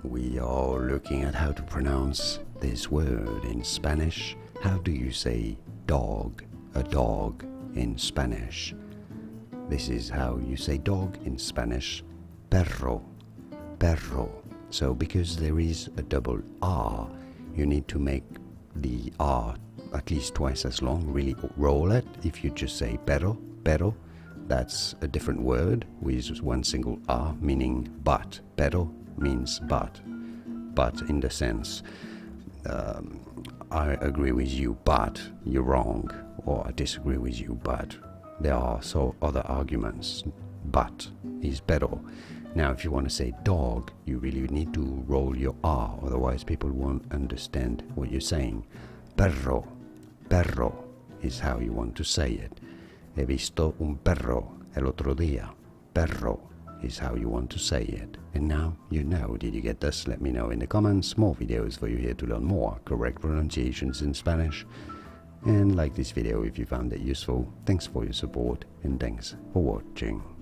we are looking at how to pronounce this word in Spanish. How do you say dog, a dog, in Spanish? This is how you say dog in Spanish. Perro, perro. So because there is a double R, you need to make the R at least twice as long, really roll it. If you just say perro, perro, that's a different word with one single R, meaning but. Perro means but in the sense, I agree with you, but you're wrong, or I disagree with you, but there are so other arguments. But is perro. Now, if you want to say dog, you really need to roll your R, otherwise people won't understand what you're saying. Perro, perro is how you want to say it. He visto un perro el otro día. Perro is how you want to say it. And now you know. Did you get this? Let me know in the comments. More videos for you here to learn more correct pronunciations in Spanish. And like this video if you found it useful. Thanks for your support and thanks for watching.